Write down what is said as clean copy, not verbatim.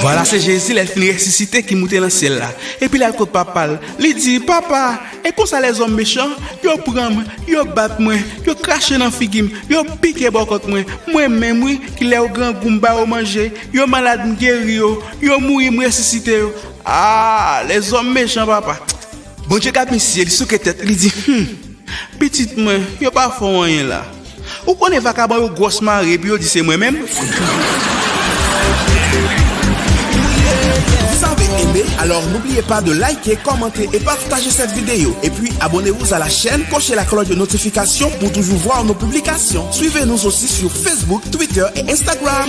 Voilà, c'est Jésus, elle finit ressuscité qui monte dans le ciel là. Et puis là, le papa, il dit, papa, et comme ça les hommes méchants, ils prennent moi, ils battent moi, ils crachent dans la figure, ils piquent beaucoup moi, moi-même, moi, qui l'ai au grand goumba au manger, ils malade guéri, ils mourir, ressuscité. Ah, les hommes méchants, papa. Bon Dieu, cap ici, il souque tête, il dit, petite moi, ils pas fait rien là. Ou qu'on est vacabon au grosse marée, puis il dit c'est moi-même. Vous avez aimé? Alors n'oubliez pas de liker, commenter et partager cette vidéo. Et puis abonnez-vous à la chaîne, cochez la cloche de notification pour toujours voir nos publications. Suivez-nous aussi sur Facebook, Twitter et Instagram.